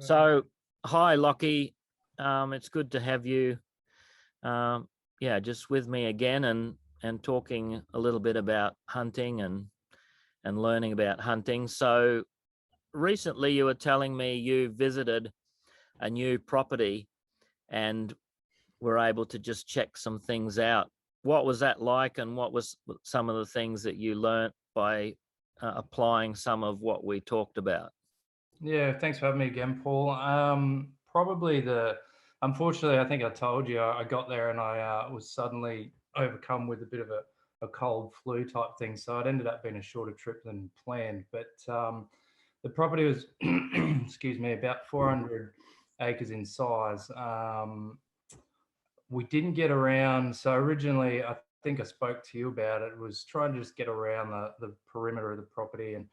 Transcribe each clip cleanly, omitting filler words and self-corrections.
So, hi, Lachie. It's good to have you. Yeah, just with me again and talking a little bit about hunting and learning about hunting. So, recently you were telling me you visited a new property and were able to just check some things out. What was that like, and what was some of the things that you learnt by applying some of what we talked about? Yeah, thanks for having me again, Paul. Unfortunately, I think I told you I got there and I was suddenly overcome with a bit of a cold flu type thing. So it ended up being a shorter trip than planned. But the property was, excuse me, about 400 acres in size. We didn't get around. So originally, I think I spoke to you about it, was trying to just get around the perimeter of the property and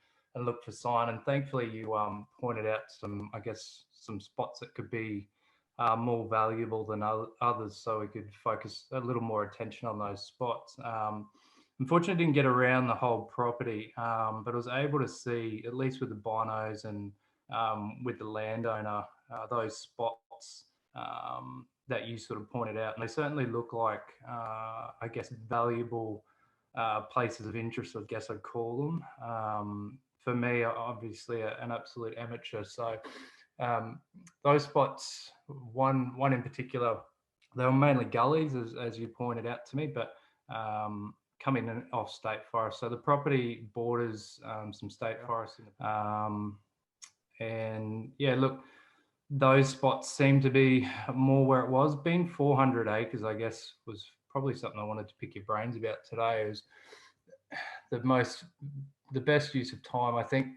look for sign. And thankfully, you pointed out some, I guess, some spots that could be more valuable than others, so we could focus a little more attention on those spots. Unfortunately, didn't get around the whole property, but I was able to see, at least with the binos and with the landowner, those spots that you sort of pointed out. And they certainly look like, I guess, valuable places of interest, I guess I'd call them. For me, obviously, an absolute amateur. So those spots, one in particular, they were mainly gullies, as you pointed out to me, but coming in off state forest. So the property borders some state forest. And yeah, look, those spots seem to be more where it was. Being 400 acres, I guess, was probably something I wanted to pick your brains about today. Is the most, the best use of time. I think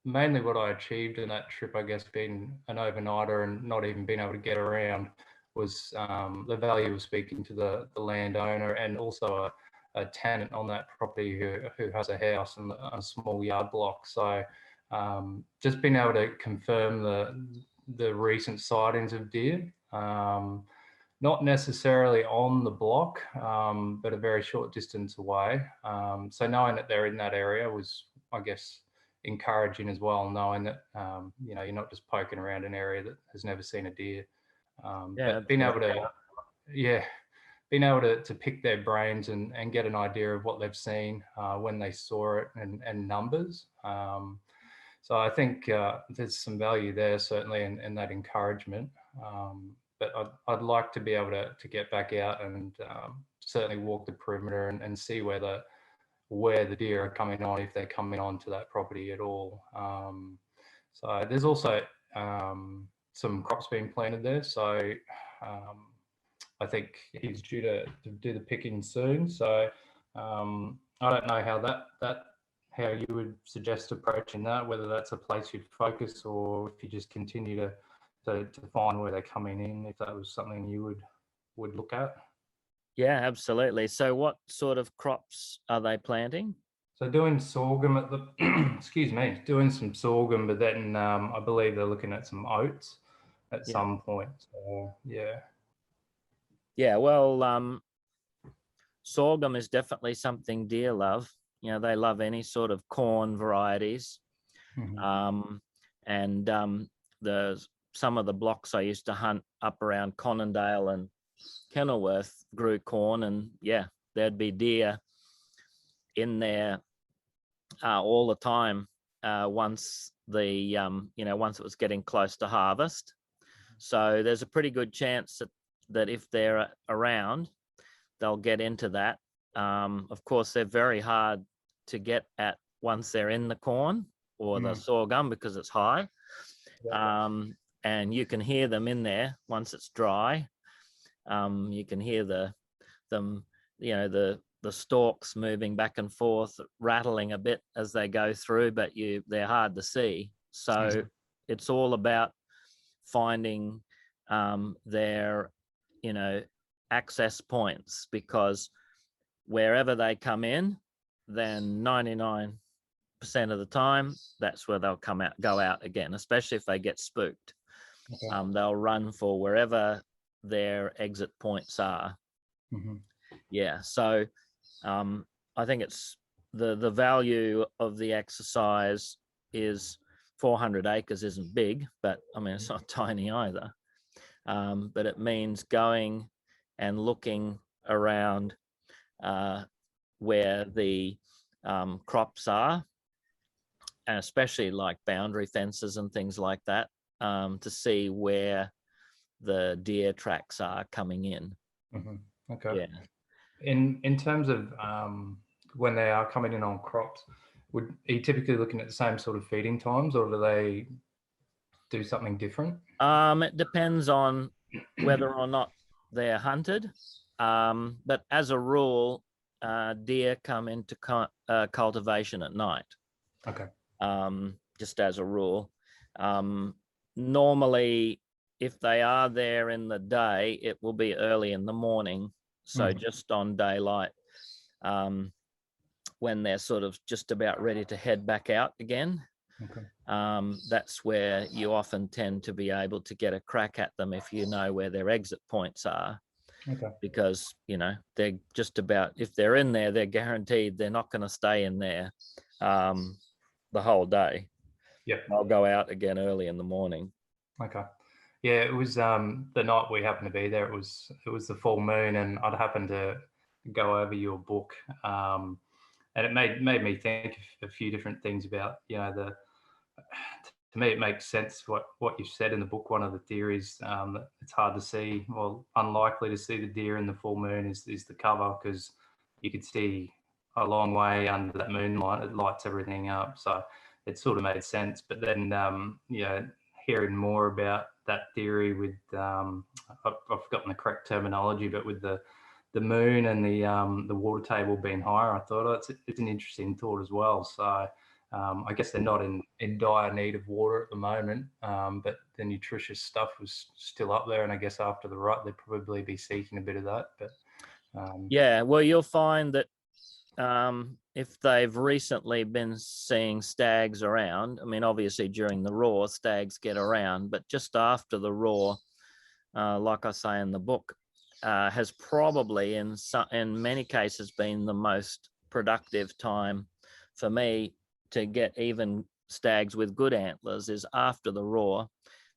mainly what I achieved in that trip, I guess, being an overnighter and not even being able to get around, was the value of speaking to the landowner and also a tenant on that property who has a house and a small yard block. So just being able to confirm the recent sightings of deer, not necessarily on the block, but a very short distance away. So knowing that they're in that area was, I guess, encouraging as well, knowing that you're not just poking around an area that has never seen a deer. Yeah, But being able to, yeah, being able to pick their brains and get an idea of what they've seen when they saw it and numbers. So I think there's some value there, certainly, in that encouragement. But I'd like to be able to get back out and certainly walk the perimeter and see where the deer are coming on, if they're coming onto that property at all. So there's also some crops being planted there. So I think he's due to do the picking soon. So I don't know how you would suggest approaching that, whether that's a place you'd focus or if you just continue to find where they're coming in, if that was something you would look at. yeah, absolutely. So, what sort of crops are they planting? So doing sorghum at the, excuse me, doing some sorghum, but then I believe they're looking at some oats at Yeah, some point. So yeah. yeah. Well, sorghum is definitely something deer love. You know, they love any sort of corn varieties. Mhm. Um, and the some of the blocks I used to hunt up around Conondale and Kenilworth grew corn, and yeah, there'd be deer in there all the time. Once once it was getting close to harvest, so there's a pretty good chance that if they're around, they'll get into that. Of course, they're very hard to get at once they're in the corn or the Mm. sorghum because it's high. Yeah. And you can hear them in there once it's dry. You can hear them, the stalks moving back and forth, rattling a bit as they go through, but they're hard to see. So it's all about finding their, access points, because wherever they come in, then 99% of the time, that's where they'll go out again, especially if they get spooked. Okay. They'll run for wherever their exit points are. Mm-hmm. Yeah. So I think it's the value of the exercise is 400 acres isn't big, but I mean, it's not tiny either. But it means going and looking around where the crops are, and especially like boundary fences and things like that, to see where the deer tracks are coming in. Okay. Yeah. In terms of when they are coming in on crops, are you typically looking at the same sort of feeding times, or do they do something different? It depends on whether or not they're hunted. But as a rule, deer come into cultivation at night. Okay. Just as a rule. Normally, if they are there in the day, it will be early in the morning. So just on daylight, when they're sort of just about ready to head back out again. Okay. That's where you often tend to be able to get a crack at them if you know where their exit points are. Okay. Because, you know, they're just about, if they're in there, they're guaranteed they're not going to stay in there the whole day. Yeah. They'll go out again early in the morning. Okay. Yeah, it was the night we happened to be there. It was the full moon, and I'd happened to go over your book, and it made me think a few different things about, you know, to me it makes sense what you've said in the book. One of the theories that it's hard to see, well, unlikely to see the deer in the full moon is the cover, because you could see a long way under that moonlight. It lights everything up, so it sort of made sense. But then hearing more about that theory with I've forgotten the correct terminology, but with the moon and the water table being higher, I thought, oh, it's an interesting thought as well. So I guess they're not in dire need of water at the moment, but the nutritious stuff was still up there, and I guess after the rut they'd probably be seeking a bit of that. But yeah, well, you'll find that if they've recently been seeing stags around, I mean, obviously during the roar, stags get around, but just after the roar, like I say in the book, has probably in many cases been the most productive time for me to get even stags with good antlers, is after the roar,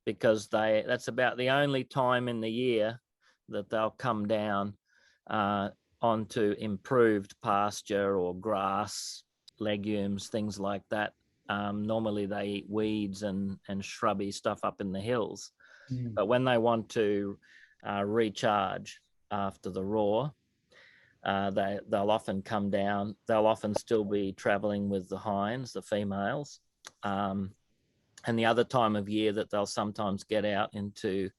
because that's about the only time in the year that they'll come down onto improved pasture or grass, legumes, things like that. Normally they eat weeds and shrubby stuff up in the hills. But when they want to recharge after the roar, they'll often come down. They'll often still be traveling with the hinds, the females. And the other time of year that they'll sometimes get out into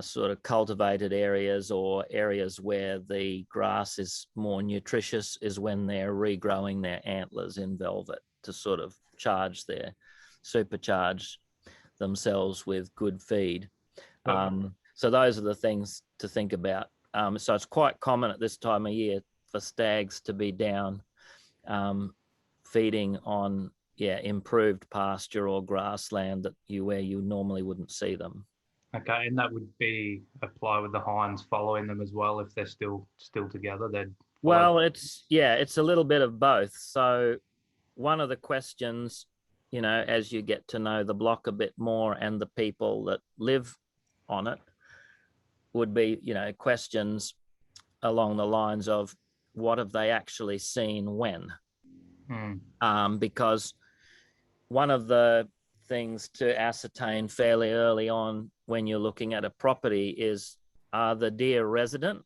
sort of cultivated areas or areas where the grass is more nutritious is when they're regrowing their antlers in velvet to sort of supercharge themselves with good feed. So those are the things to think about. So it's quite common at this time of year for stags to be down feeding on improved pasture or grassland where you normally wouldn't see them. Okay, and that would apply with the hinds following them as well. If they're still together, they'd well, it's a little bit of both. So one of the questions, you know, as you get to know the block a bit more and the people that live on it, would be, you know, questions along the lines of what have they actually seen when? Because one of the things to ascertain fairly early on when you're looking at a property is, are the deer resident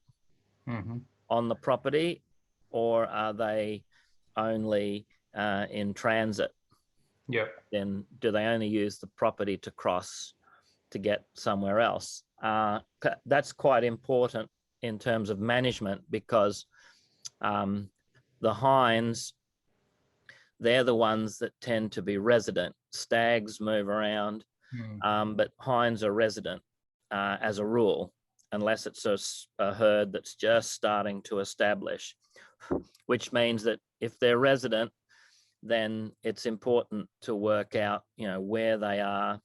on the property, or are they only in transit? Yep. Then do they only use the property to cross to get somewhere else? That's quite important in terms of management, because the hinds, they're the ones that tend to be resident. Stags move around, but hinds are resident as a rule, unless it's a herd that's just starting to establish, which means that if they're resident, then it's important to work out, you know, where they are,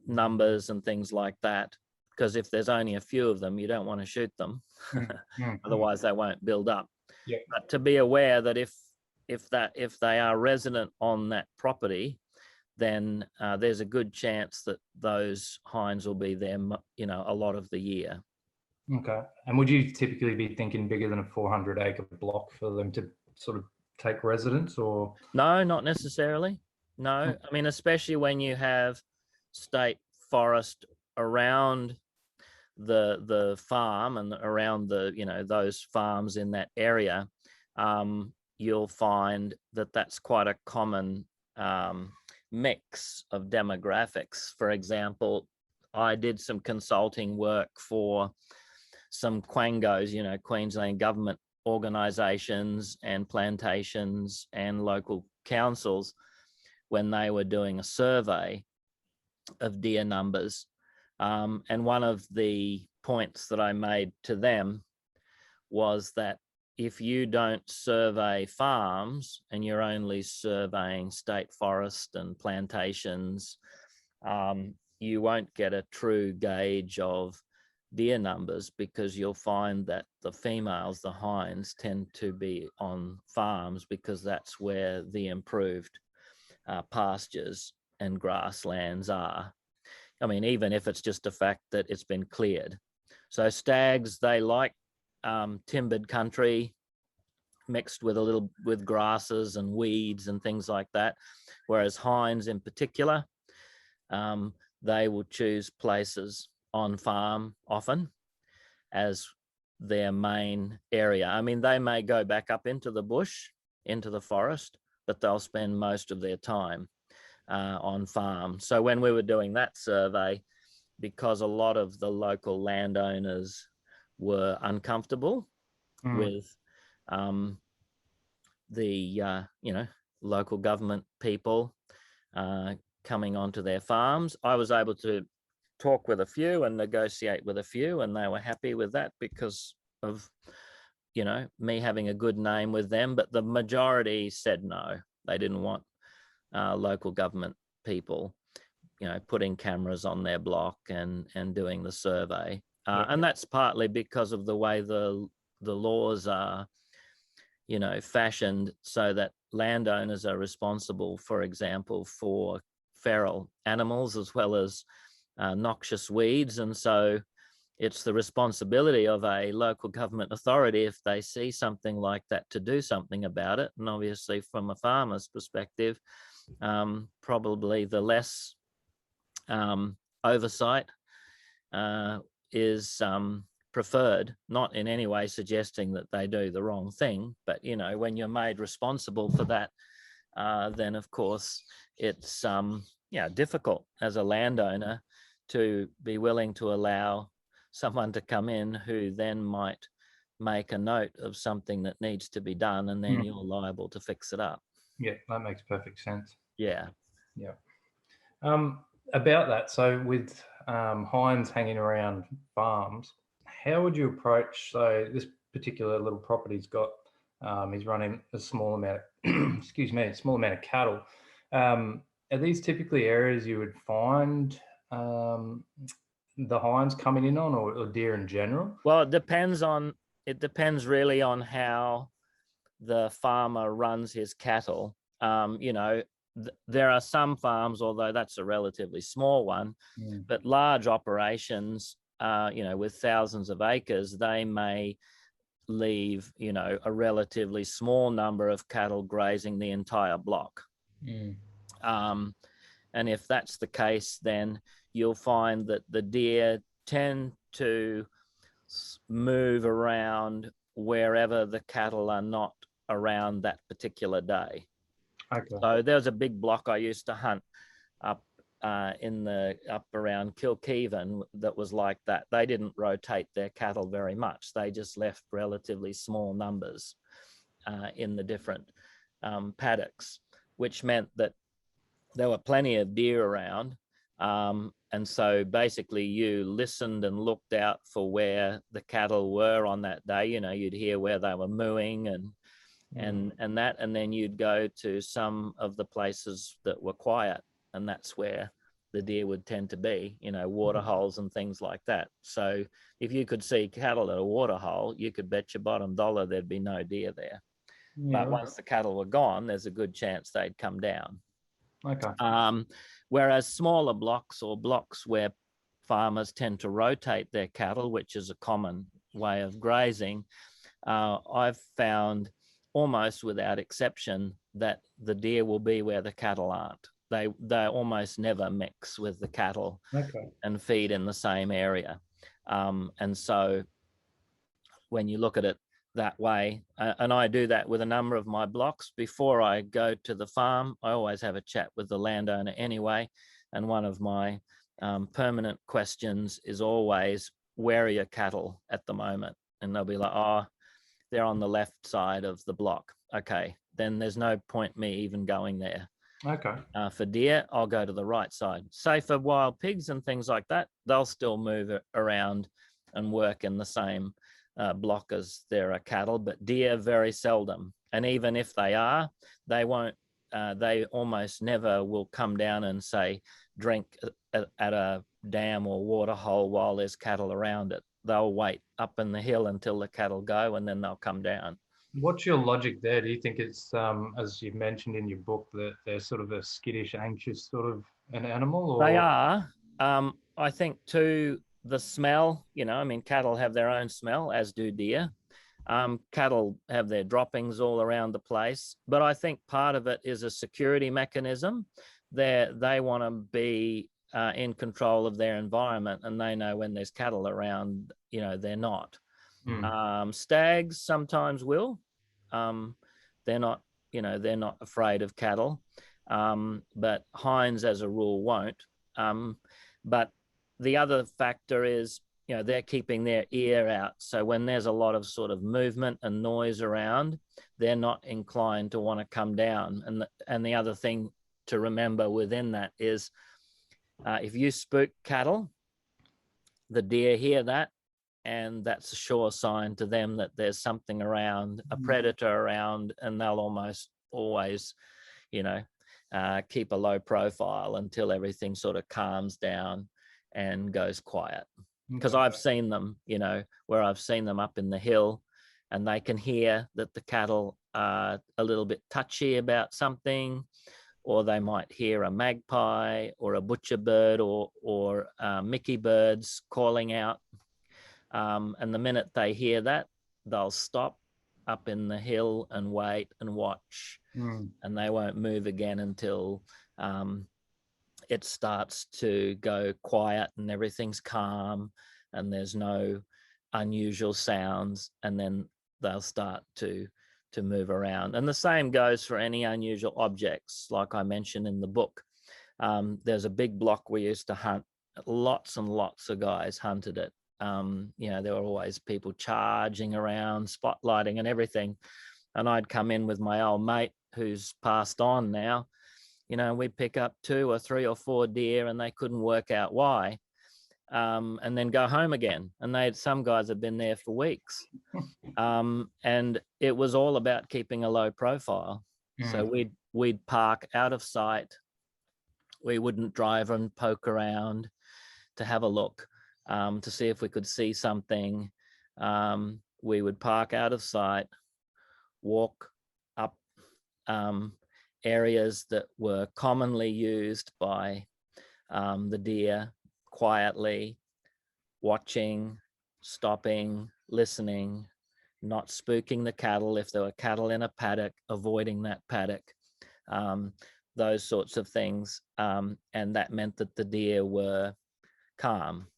numbers and things like that, because if there's only a few of them, you don't want to shoot them. Otherwise they won't build up. Yep. But to be aware that if they are resident on that property, then there's a good chance that those hinds will be there, you know, a lot of the year. Okay. And would you typically be thinking bigger than a 400-acre block for them to sort of take residence, or? No, not necessarily. No, I mean, especially when you have state forest around the farm and around the, you know, those farms in that area, you'll find that that's quite a common mix of demographics. For example, I did some consulting work for some quangos, you know, Queensland government organisations and plantations and local councils, when they were doing a survey of deer numbers. And one of the points that I made to them was that if you don't survey farms and you're only surveying state forest and plantations, you won't get a true gauge of deer numbers, because you'll find that the females, the hinds, tend to be on farms because that's where the improved pastures and grasslands are. I mean, even if it's just a fact that it's been cleared. So stags, they like timbered country mixed with with grasses and weeds and things like that. Whereas hinds in particular, they will choose places on farm often as their main area. I mean, they may go back up into the bush, into the forest, but they'll spend most of their time on farm. So when we were doing that survey, because a lot of the local landowners were uncomfortable with the you know, local government people coming onto their farms, I was able to talk with a few and negotiate with a few, and they were happy with that because of, you know, me having a good name with them. But the majority said no, they didn't want local government people, you know, putting cameras on their block and doing the survey. And that's partly because of the way the laws are, you know, fashioned so that landowners are responsible, for example, for feral animals as well as noxious weeds. And so it's the responsibility of a local government authority, if they see something like that, to do something about it. And obviously from a farmer's perspective, probably the less oversight is preferred, not in any way suggesting that they do the wrong thing, but, you know, when you're made responsible for that, then of course it's yeah, difficult as a landowner to be willing to allow someone to come in who then might make a note of something that needs to be done, and then you're liable to fix it up. Yeah, that makes perfect sense. Yeah. Yeah. About that, so with hinds hanging around farms, how would you approach, so this particular little property's got, he's running a small amount of, excuse me, a small amount of cattle. Are these typically areas you would find the hinds coming in on, or deer in general? Well, it depends really on how the farmer runs his cattle. You know, there are some farms, although that's a relatively small one, but large operations, you know, with thousands of acres, they may leave, you know, a relatively small number of cattle grazing the entire block. And if that's the case, then you'll find that the deer tend to move around wherever the cattle are not around that particular day. Okay. So there's a big block I used to hunt up up around Kilkeven that was like that. They didn't rotate their cattle very much. They just left relatively small numbers in the different paddocks, which meant that there were plenty of deer around. And so basically you listened and looked out for where the cattle were on that day. You know, you'd hear where they were mooing and that, and then you'd go to some of the places that were quiet, and that's where the deer would tend to be, you know, water holes and things like that. So if you could see cattle at a water hole, you could bet your bottom dollar there'd be no deer there. But once the cattle were gone, there's a good chance they'd come down. Okay. Whereas smaller blocks or blocks where farmers tend to rotate their cattle, which is a common way of grazing, I've found almost without exception that the deer will be where the cattle aren't. They almost never mix with the cattle Okay. and feed in the same area. And so when you look at it that way, and I do that with a number of my blocks, before I go to the farm, I always have a chat with the landowner anyway. And one of my permanent questions is always, where are your cattle at the moment? And they'll be like, oh, they're on the left side of the block. Okay, then there's no point me even going there. Okay. For deer, I'll go to the right side. Say for wild pigs and things like that, they'll still move around and work in the same block as there are cattle, but deer very seldom. And even if they are, they won't. They almost never will come down and say drink at a dam or water hole while there's cattle around it. They'll wait up in the hill until the cattle go, and then they'll come down. What's your logic there? Do you think it's, as you mentioned in your book, that they're sort of a skittish, anxious sort of an animal, They or? are. I think too, the smell, I mean, cattle have their own smell, as do deer. Cattle have their droppings all around the place, but I think part of it is a security mechanism. They want to be in control of their environment, and they know when there's cattle around, they're not. Stags sometimes will. Um, they're not, they're not afraid of cattle, but hinds, as a rule, won't. But the other factor is, they're keeping their ear out. So when there's a lot of sort of movement and noise around, they're not inclined to want to come down. And the other thing to remember within that is, if you spook cattle, the deer hear that, and that's a sure sign to them that there's something around, a predator around, and they'll almost always, keep a low profile until everything sort of calms down and goes quiet. Because I've seen them, where I've seen them up in the hill, and they can hear that the cattle are a little bit touchy about something, or they might hear a magpie or a butcher bird or Mickey birds calling out. And the minute they hear that, they'll stop up in the hill and wait and watch. And they won't move again until it starts to go quiet and everything's calm and there's no unusual sounds, and then they'll start to move around. And the same goes for any unusual objects, like I mentioned in the book. There's a big block we used to hunt. Lots and lots of guys hunted it. There were always people charging around, spotlighting and everything. And I'd come in with my old mate who's passed on now. We'd pick up 2 or 3 or 4 deer, and they couldn't work out why, and then go home again. And some guys had been there for weeks. And it was all about keeping a low profile. So we'd park out of sight. We wouldn't drive and poke around to have a look, to see if we could see something. We would park out of sight, walk up areas that were commonly used by the deer, quietly watching, stopping, listening, not spooking the cattle. If there were cattle in a paddock, avoiding that paddock, those sorts of things. And that meant that the deer were calm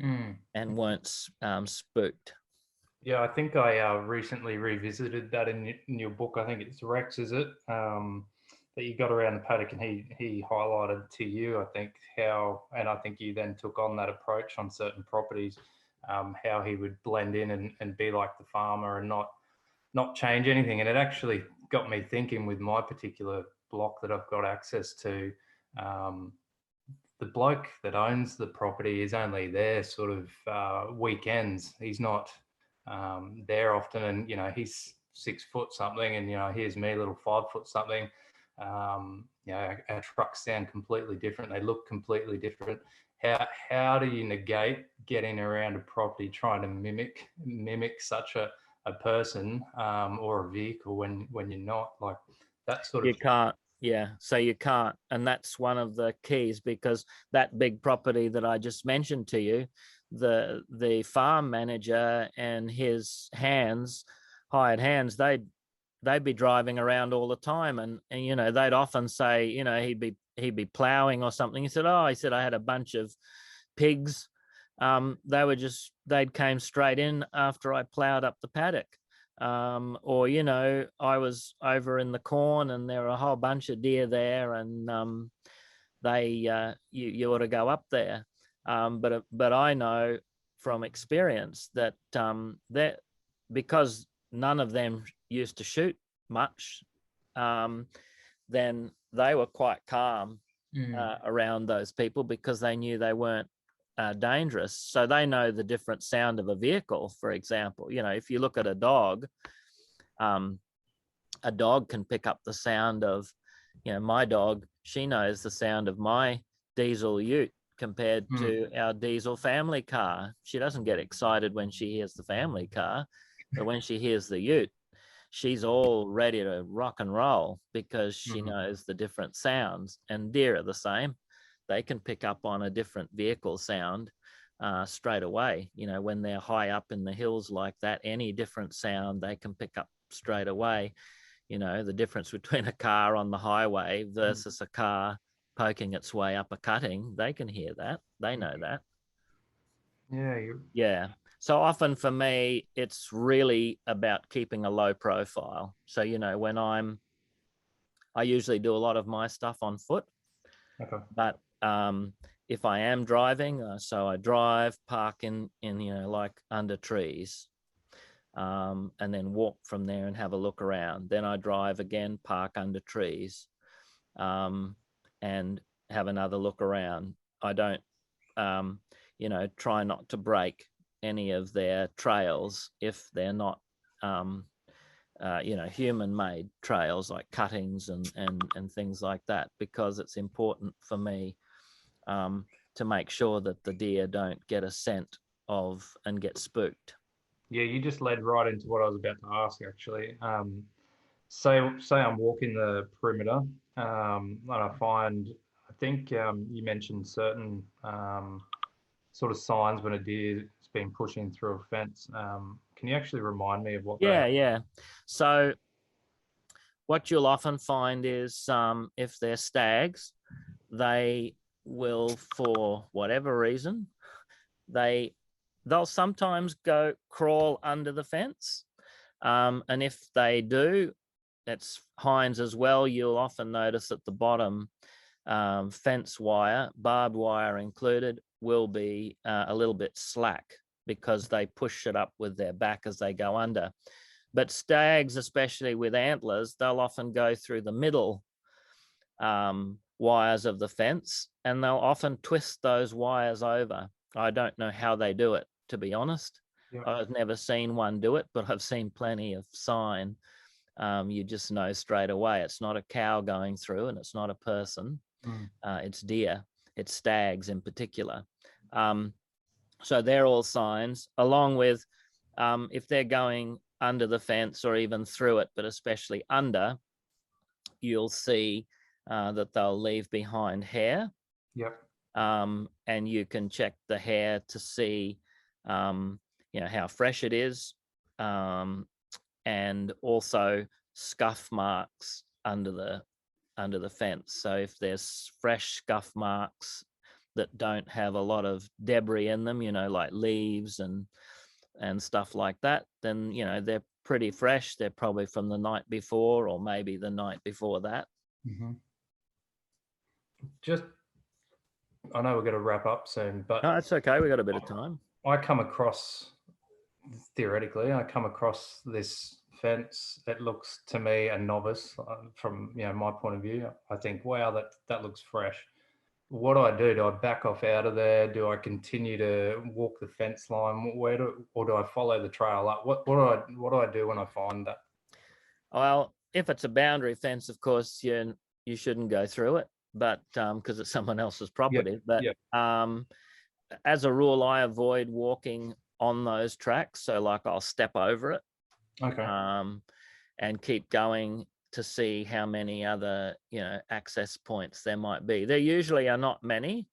and weren't spooked. Yeah, I think I recently revisited that in your book. I think it's Rex, is it? That you got around the paddock, and he highlighted to you, I think, how, and I think you then took on that approach on certain properties, how he would blend in and be like the farmer and not change anything. And it actually got me thinking with my particular block that I've got access to. The bloke that owns the property is only there sort of weekends. He's not there often, and he's 6 foot something, and here's me, little 5 foot something. Our trucks sound completely different. They look completely different. How do you negate getting around a property trying to mimic such a person or a vehicle when you're not, like that sort of? You can't. Yeah, so you can't, and that's one of the keys, because that big property that I just mentioned to you, the farm manager and his hired hands, they'd be driving around all the time, and you know, they'd often say, you know, he'd be plowing or something. He said, oh, he said, I had a bunch of pigs. They'd came straight in after I plowed up the paddock. Or, you know, I was over in the corn and there were a whole bunch of deer there, and you ought to go up there. But I know from experience that that because none of them used to shoot much, then they were quite calm around those people, because they knew they weren't dangerous. So they know the different sound of a vehicle, for example. You know, if you look at um, a dog can pick up the sound of, you know, my dog, she knows the sound of my diesel ute compared to our diesel family car. She doesn't get excited when she hears the family car, but when she hears the ute, she's all ready to rock and roll, because she knows the different sounds. And deer are the same. They can pick up on a different vehicle sound straight away. You know, when they're high up in the hills like that, any different sound they can pick up straight away. You know, the difference between a car on the highway versus a car poking its way up a cutting, they can hear that. They know that. Yeah, Yeah. So often for me, it's really about keeping a low profile. So, you know, I usually do a lot of my stuff on foot, okay. but if I am driving, so I drive, park in you know, like under trees, and then walk from there and have a look around. Then I drive again, park under trees, and have another look around. I don't, you know, try not to break any of their trails if they're not, you know, human-made trails like cuttings and things like that, because it's important for me to make sure that the deer don't get a scent of and get spooked. Yeah, you just led right into what I was about to ask, actually. Say I'm walking the perimeter, and I find, I think you mentioned certain sort of signs when a deer's been pushing through a fence. Can you actually remind me of what they Yeah, are? yeah. So what you'll often find is if they're stags, they will, for whatever reason, they'll sometimes go crawl under the fence. And if they do, it's hinds as well. You'll often notice at the bottom, fence wire, barbed wire included, will be a little bit slack, because they push it up with their back as they go under. But stags, especially with antlers, they'll often go through the middle wires of the fence, and they'll often twist those wires over. I don't know how they do it, to be honest. Yeah. I've never seen one do it, but I've seen plenty of sign. You just know straight away it's not a cow going through, and it's not a person. It's deer. It's stags in particular. So they're all signs, along with if they're going under the fence or even through it, but especially under, you'll see that they'll leave behind hair. Yep. And you can check the hair to see, you know, how fresh it is, and also scuff marks under the fence. So if there's fresh scuff marks that don't have a lot of debris in them, you know, like leaves and stuff like that, then, you know, they're pretty fresh. They're probably from the night before, or maybe the night before that. Just, I know we're going to wrap up soon, but No, it's okay. We got a bit of time. I come across, theoretically, I come across this fence. It looks to me a novice from, you know, my point of view. I think, wow, that looks fresh. What do I do? Do I back off out of there? Do I continue to walk the fence line? Or do I follow the trail up? What do I do when I find that? Well, if it's a boundary fence, of course, you shouldn't go through it, but because it's someone else's property. But Yep. As a rule, I avoid walking on those tracks. So, like, I'll step over it, Okay. and keep going to see how many other, access points there might be. There usually are not many,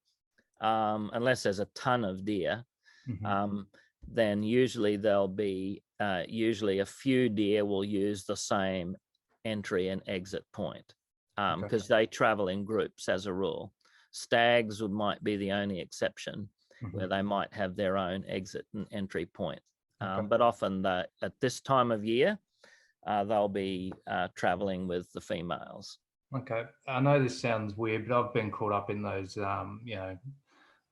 unless there's a ton of deer. Mhm. Then usually there'll be usually a few deer will use the same entry and exit point, Okay. because they travel in groups as a rule. Stags might be the only exception, where Mhm. they might have their own exit and entry point. Okay. But often at this time of year, they'll be traveling with the females. Okay. I know this sounds weird, but I've been caught up in those,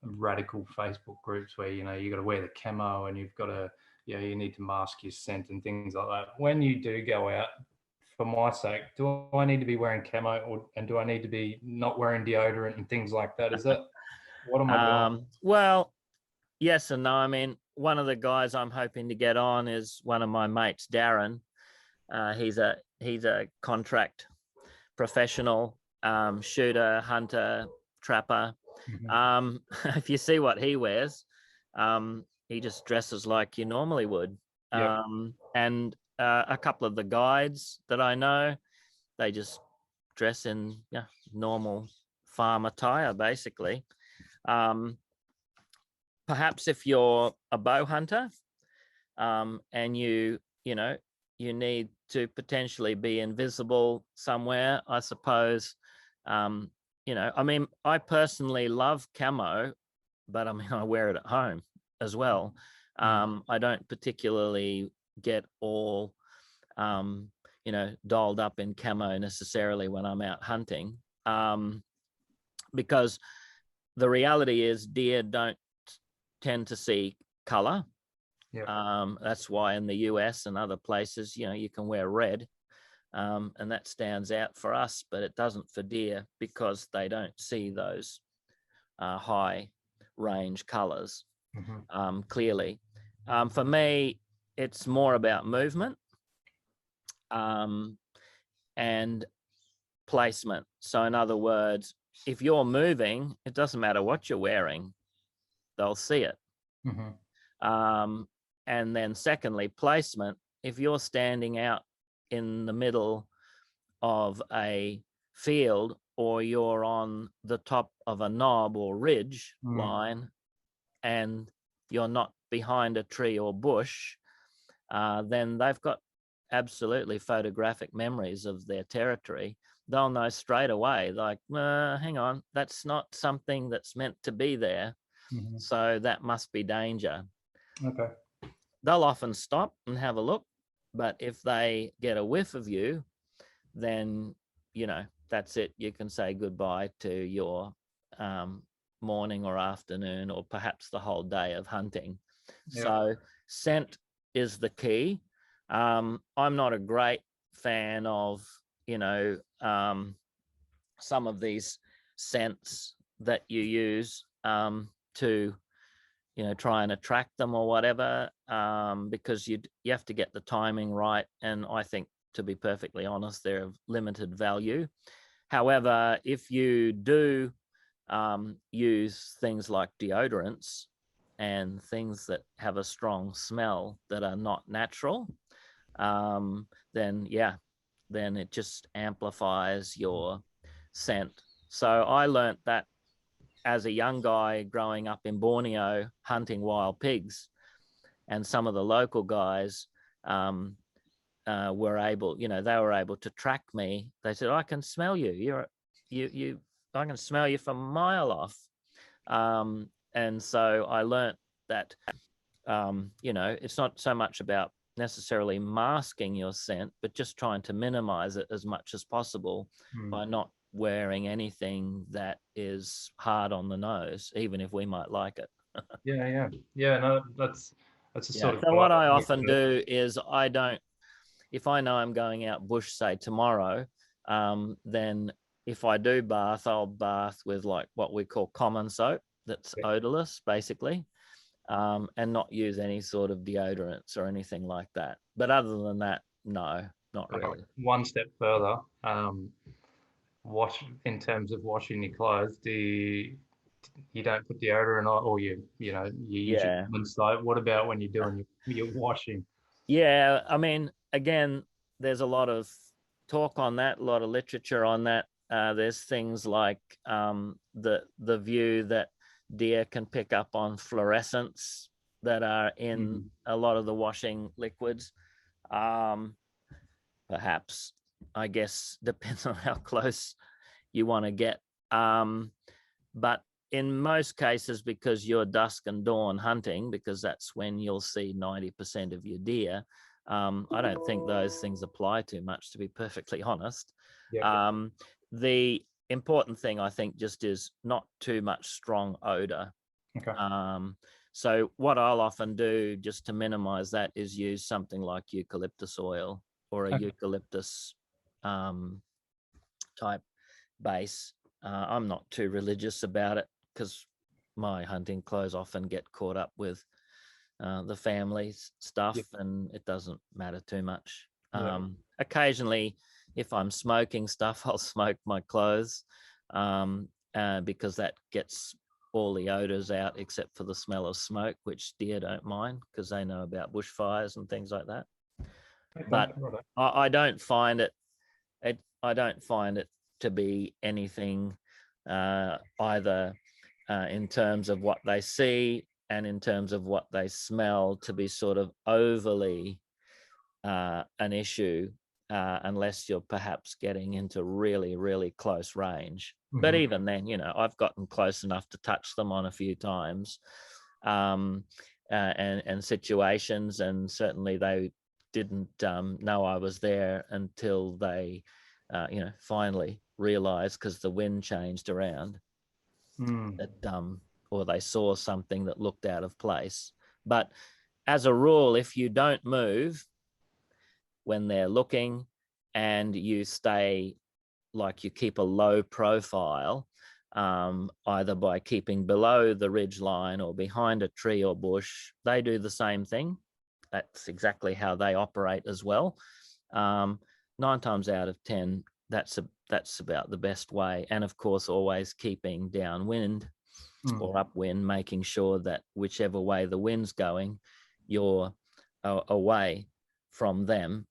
radical Facebook groups where, you got to wear the camo and you've got to, you need to mask your scent and things like that. When you do go out, for my sake, do I need to be wearing camo, and do I need to be not wearing deodorant and things like that? Is that, what am I doing? Well, yes and no. I mean, one of the guys I'm hoping to get on is one of my mates, Darren. He's a contract professional, shooter, hunter, trapper. Mhm. If you see what he wears, he just dresses like you normally would. Yep. And a couple of the guides that I know, they just dress in normal farm attire, basically. Um, Perhaps if you're a bow hunter, and you need to potentially be invisible somewhere, I suppose. I mean, I personally love camo, but I mean, I wear it at home as well. Mm. I don't particularly get all dolled up in camo necessarily when I'm out hunting, because the reality is deer don't tend to see color. Yep. That's why in the US and other places, you can wear red, and that stands out for us, but it doesn't for deer because they don't see those high range colors Mhm. clearly. For me, it's more about movement um, and placement. So, in other words, if you're moving, it doesn't matter what you're wearing, they'll see it. Mhm. Um, and then, secondly, placement. If you're standing out in the middle of a field, or you're on the top of a knob or ridge Mm. line, and you're not behind a tree or bush, then they've got absolutely photographic memories of their territory. They'll know straight away, like, hang on, that's not something that's meant to be there. Mhm. So that must be danger. Okay. They'll often stop and have a look, but if they get a whiff of you, then that's it. You can say goodbye to your um, morning or afternoon, or perhaps the whole day of hunting. Yep. So scent is the key. I'm not a great fan of some of these scents that you use to try and attract them or whatever, because you have to get the timing right, and I think, to be perfectly honest, they're of limited value. However, if you do use things like deodorants and things that have a strong smell that are not natural, um, then it just amplifies your scent. So I learnt that as a young guy growing up in Borneo hunting wild pigs, and some of the local guys were able, they were able to track me. They said, "I can smell you. You. I can smell you from a mile off." And so I learnt that, it's not so much about necessarily masking your scent, but just trying to minimize it as much as possible Mm. by not wearing anything that is hard on the nose, even if we might like it. Yeah. Yeah. Yeah. No, that's the Yeah. sort of So guy what I I look often at. do is, I don't, if I know I'm going out bush, say tomorrow, then if I do bath, I'll bath with like what we call common soap that's Yeah. odorless, basically, and not use any sort of deodorants or anything like that. But other than that, no, not Right. really. One step further, wash in terms of washing your clothes. You don't put deodorant on, or you use your Yeah. common soap. What about when you're doing your washing? Yeah. I mean, again, there's a lot of talk on that, a lot of literature on that. There's things like the view that deer can pick up on fluorescents that are in a lot of the washing liquids. Perhaps, I guess, depends on how close you want to get. But in most cases, because you're dusk and dawn hunting, because that's when you'll see 90% of your deer, I don't think those things apply too much, to be perfectly honest. Yeah. The important thing, I think, just is not too much strong odor. Okay. So what I'll often do just to minimize that is use something like eucalyptus oil or a eucalyptus type base. I'm not too religious about it because my hunting clothes often get caught up with the family's stuff, and it doesn't matter too much. Occasionally, if I'm smoking stuff, I'll smoke my clothes because that gets all the odors out except for the smell of smoke, which deer don't mind because they know about bushfires and things like that. But I don't find it. I don't find it to be anything either in terms of what they see and in terms of what they smell to be sort of overly an issue unless you're perhaps getting into really, really close range. But even then, I've gotten close enough to touch them on a few times and situations, and certainly they didn't know I was there until they finally realized, because the wind changed around, that or they saw something that looked out of place. But as a rule, if you don't move when they're looking and you stay, like, you keep a low profile, either by keeping below the ridge line or behind a tree or bush, they do the same thing. That's exactly how they operate as well. 9 times out of 10, that's about the best way. And of course, always keeping downwind or upwind, making sure that whichever way the wind's going, you're away from them.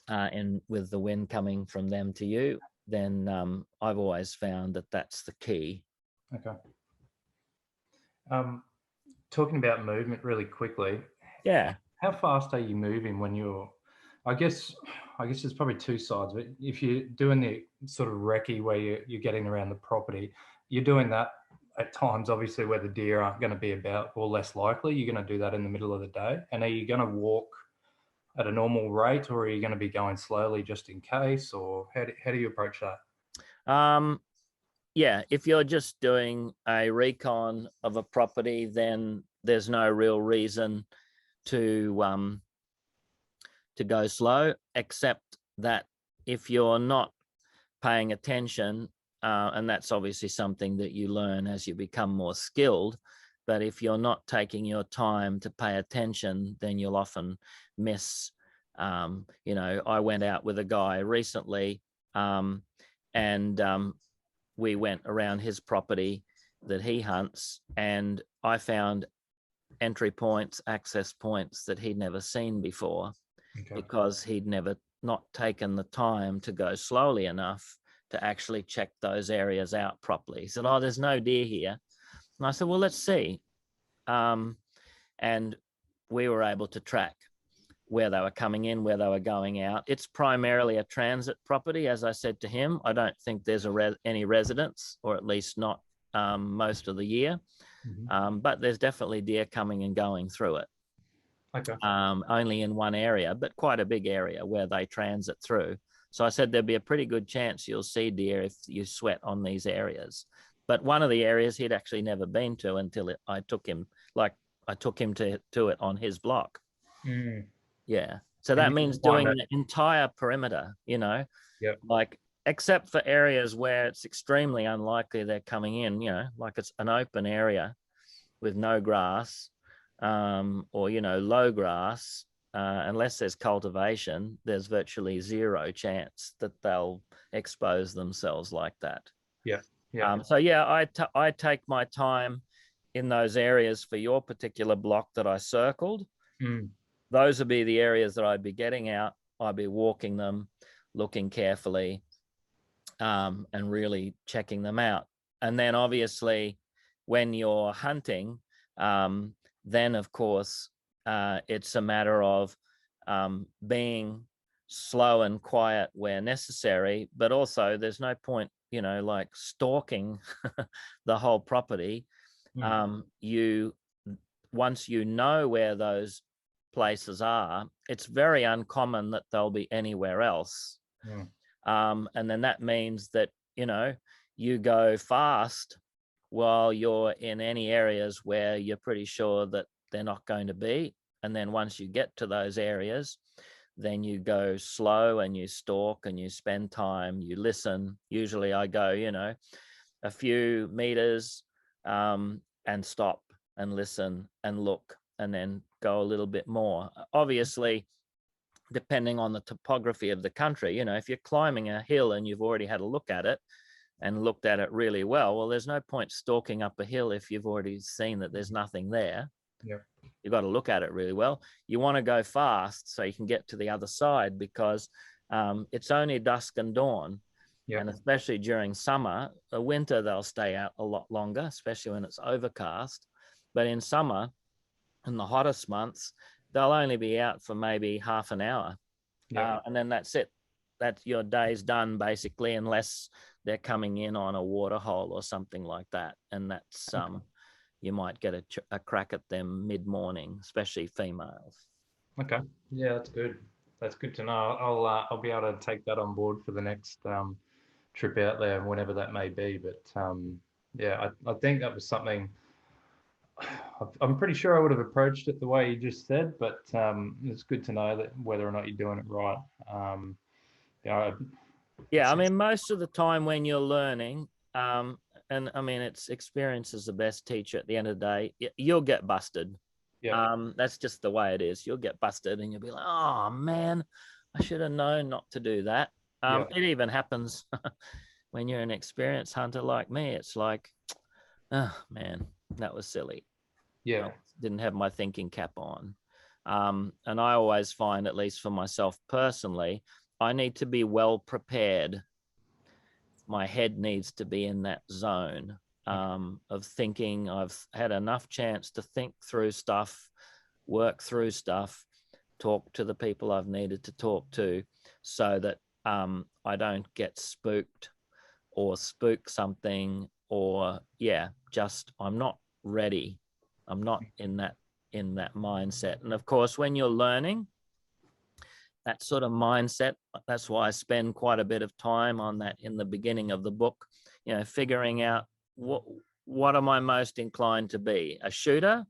And with the wind coming from them to you, then I've always found that that's the key. Okay. Talking about movement really quickly. Yeah. How fast are you moving when you're, I guess there's probably two sides, but if you're doing the sort of recce where you're getting around the property, you're doing that at times, obviously, where the deer aren't going to be about or less likely. You're going to do that in the middle of the day. And are you going to walk at a normal rate, or are you going to be going slowly just in case, or how do you approach that? Yeah, if you're just doing a recon of a property, then there's no real reason to go slow, except that if you're not paying attention, and that's obviously something that you learn as you become more skilled, but if you're not taking your time to pay attention, then you'll often miss. I went out with a guy recently, and we went around his property that he hunts, and I found entry points, access points that he'd never seen before, because he'd never not taken the time to go slowly enough to actually check those areas out properly. He said, "Oh, there's no deer here." And I said, "Well, let's see." And we were able to track where they were coming in, where they were going out. It's primarily a transit property, as I said to him. I don't think there's any residents, or at least not most of the year. But there's definitely deer coming and going through it. Okay. Only in one area, but quite a big area where they transit through. So I said there'd be a pretty good chance you'll see deer if you sweat on these areas. But one of the areas he'd actually never been to until I took him to it on his block. Yeah. So that means doing the entire perimeter, like, except for areas where it's extremely unlikely they're coming in, like it's an open area with no grass, or, low grass, unless there's cultivation, there's virtually zero chance that they'll expose themselves like that. So yeah, I take my time in those areas for your particular block that I circled. Those would be the areas that I'd be getting out. I'd be walking them. looking carefully, and really checking them out. And then obviously when you're hunting, then of course it's a matter of being slow and quiet where necessary, but also there's no point, like stalking the whole property. You once you know where those places are, it's very uncommon that they'll be anywhere else. And then that means that, you go fast while you're in any areas where you're pretty sure that they're not going to be. And then once you get to those areas, then you go slow and you stalk and you spend time, you listen. Usually I go, a few meters, and stop and listen and look, and then go a little bit more. Obviously, depending on the topography of the country, if you're climbing a hill and you've already had a look at it and looked at it really well, there's no point stalking up a hill if you've already seen that there's nothing there. You've got to look at it really well. You want to go fast so you can get to the other side, because it's only dusk and dawn. And especially during summer. Winter, they'll stay out a lot longer, especially when it's overcast. But in summer, in the hottest months, they'll only be out for maybe half an hour. And then that's it. That's your day's done, basically, unless they're coming in on a water hole or something like that. And that's you might get a crack at them mid-morning, especially females. Okay. Yeah, that's good. That's good to know. I'll be able to take that on board for the next trip out there, whenever that may be. But yeah, I think that was something. I'm pretty sure I would have approached it the way you just said, but it's good to know that whether or not you're doing it right. Yeah, I mean, most of the time when you're learning, and I mean, it's experience is the best teacher at the end of the day. You'll get busted. That's just the way it is. You'll get busted and you'll be like, oh man, I should have known not to do that. It even happens when you're an experienced hunter like me. It's like, oh man, that was silly. I didn't have my thinking cap on. And I always find, at least for myself personally, I need to be well prepared. My head needs to be in that zone of thinking. I've had enough chance to think through stuff, work through stuff, talk to the people I've needed to talk to, so that I don't get spooked or spook something, or just I'm not ready. I'm not in that mindset. And of course, when you're learning that sort of mindset, that's why I spend quite a bit of time on that in the beginning of the book, figuring out what am I most inclined to be? A shooter?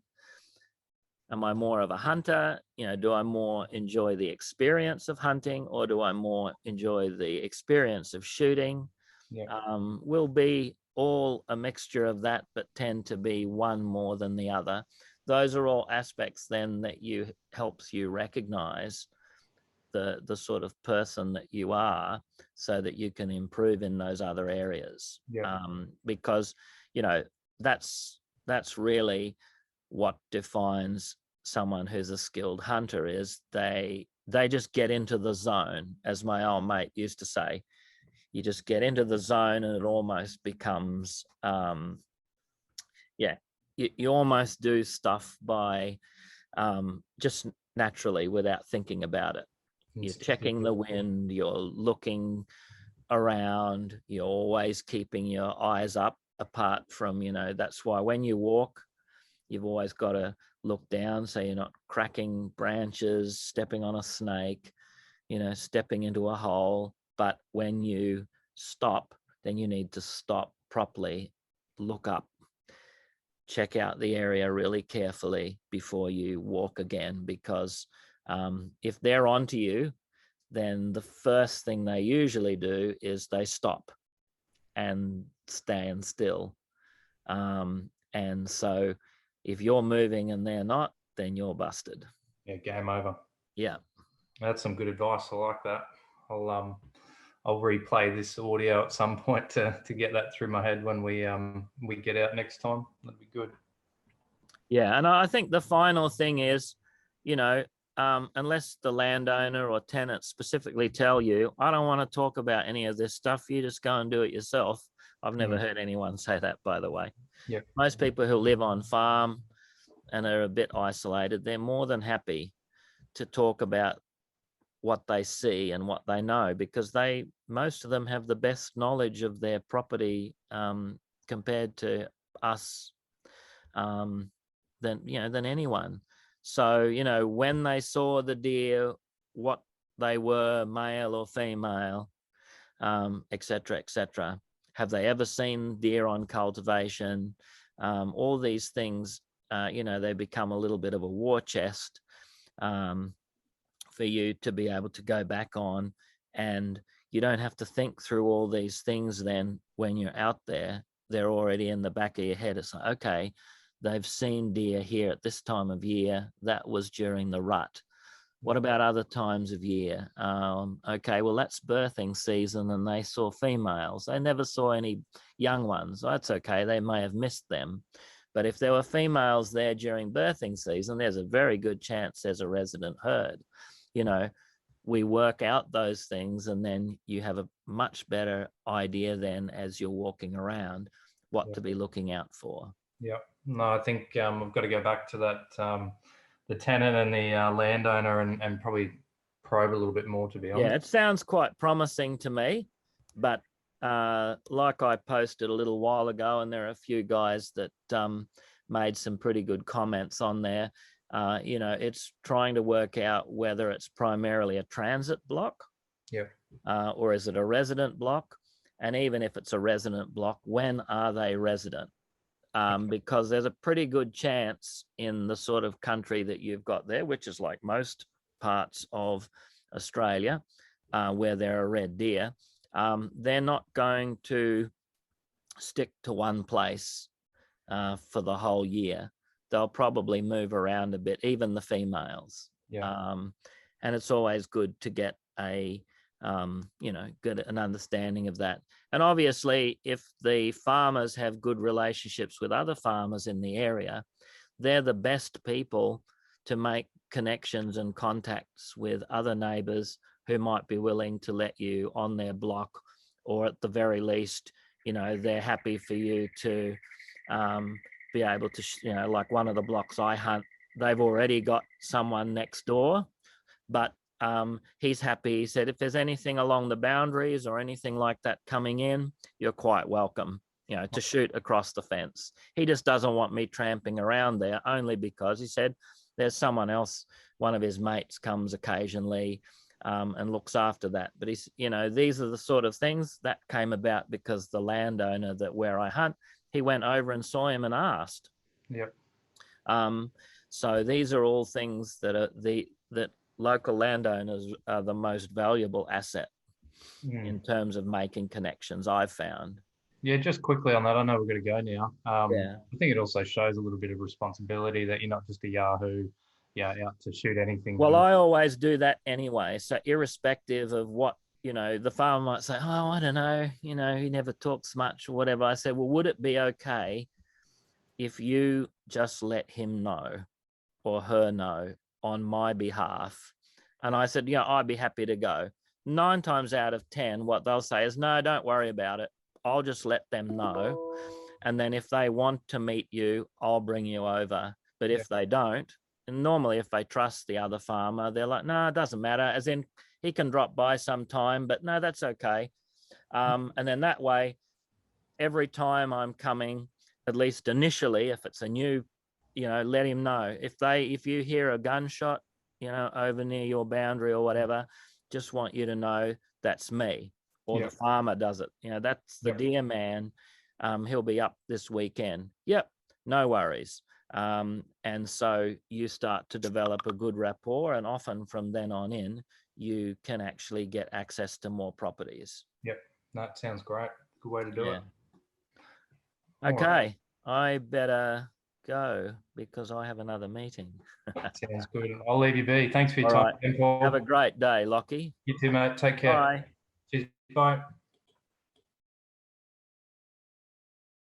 Am I more of a hunter? Do I more enjoy the experience of hunting, or do I more enjoy the experience of shooting? Will be all a mixture of that, but tend to be one more than the other. Those are all aspects then that helps you recognize the sort of person that you are, so that you can improve in those other areas. Because that's really what defines someone who's a skilled hunter, is they just get into the zone, as my old mate used to say. You just get into the zone and it almost becomes you almost do stuff by just naturally, without thinking about it. You're checking the wind, you're looking around, you're always keeping your eyes up, apart from, that's why when you walk, you've always got to look down so you're not cracking branches, stepping on a snake, stepping into a hole. But when you stop, then you need to stop properly, look up, check out the area really carefully before you walk again, because if they're onto you, then the first thing they usually do is they stop and stand still. And so if you're moving and they're not, then you're busted. Yeah, game over. Yeah. That's some good advice. I like that. I'll replay this audio at some point to get that through my head when we get out next time. That'd be good. Yeah, and I think the final thing is, unless the landowner or tenant specifically tell you, I don't want to talk about any of this stuff, you just go and do it yourself. I've never heard anyone say that, by the way. Yep. Most people who live on farm and are a bit isolated, they're more than happy to talk about what they see and what they know, because most of them have the best knowledge of their property compared to us than anyone. So, when they saw the deer, what they were, male or female, etc., etc. Have they ever seen deer on cultivation? All these things, they become a little bit of a war chest for you to be able to go back on, and you don't have to think through all these things then when you're out there. They're already in the back of your head. It's like, okay, they've seen deer here at this time of year. That was during the rut. What about other times of year? Okay, well, that's birthing season and they saw females. They never saw any young ones. That's okay. They may have missed them. But if there were females there during birthing season, there's a very good chance there's a resident herd. We work out those things, and then you have a much better idea then as you're walking around what to be looking out for. Yeah. No, I think we've got to go back to that, the tenant and the landowner, and probably probe a little bit more, to be honest. Yeah, it sounds quite promising to me, but like I posted a little while ago, and there are a few guys that made some pretty good comments on there. It's trying to work out whether it's primarily a transit block, or is it a resident block? And even if it's a resident block, when are they resident? Because there's a pretty good chance in the sort of country that you've got there, which is like most parts of Australia, where there are red deer, they're not going to stick to one place for the whole year. They'll probably move around a bit, even the females. And it's always good to get get an understanding of that. And obviously, if the farmers have good relationships with other farmers in the area, they're the best people to make connections and contacts with other neighbors who might be willing to let you on their block, or at the very least, they're happy for you to be able to, like one of the blocks I hunt, they've already got someone next door, but he's happy. He said, if there's anything along the boundaries or anything like that coming in, you're quite welcome, to shoot across the fence. He just doesn't want me tramping around there, only because he said there's someone else, one of his mates comes occasionally and looks after that. But these are the sort of things that came about because the landowner where I hunt, he went over and saw him and asked. Yep. So these are all things that local landowners are the most valuable asset in terms of making connections, I've found. Yeah, just quickly on that, I know we're going to go now. Yeah. I think it also shows a little bit of responsibility that you're not just a Yahoo, out to shoot anything. Well, I always do that anyway. So irrespective of what, the farmer might say, oh, I don't know, he never talks much or whatever. I said, well, would it be okay if you just let him know or her know on my behalf? And I said, I'd be happy to go. 9 times out of 10, what they'll say is, no, don't worry about it. I'll just let them know. And then if they want to meet you, I'll bring you over. But if they don't, and normally if they trust the other farmer, they're like, no, it doesn't matter. As in, he can drop by sometime, but no, that's okay. And then that way, every time I'm coming, at least initially, if it's a new, let him know. If you hear a gunshot, over near your boundary or whatever, just want you to know that's me, or the farmer does it. That's the deer man. He'll be up this weekend. Yep, no worries. And so you start to develop a good rapport, and often from then on in, you can actually get access to more properties. Yep, that sounds great. Good way to do it. Okay, I better go because I have another meeting. Sounds good. I'll leave you be. Thanks for your time. Right. Have a great day, Lachie. You too, mate. Take care. Bye. Cheers. Bye.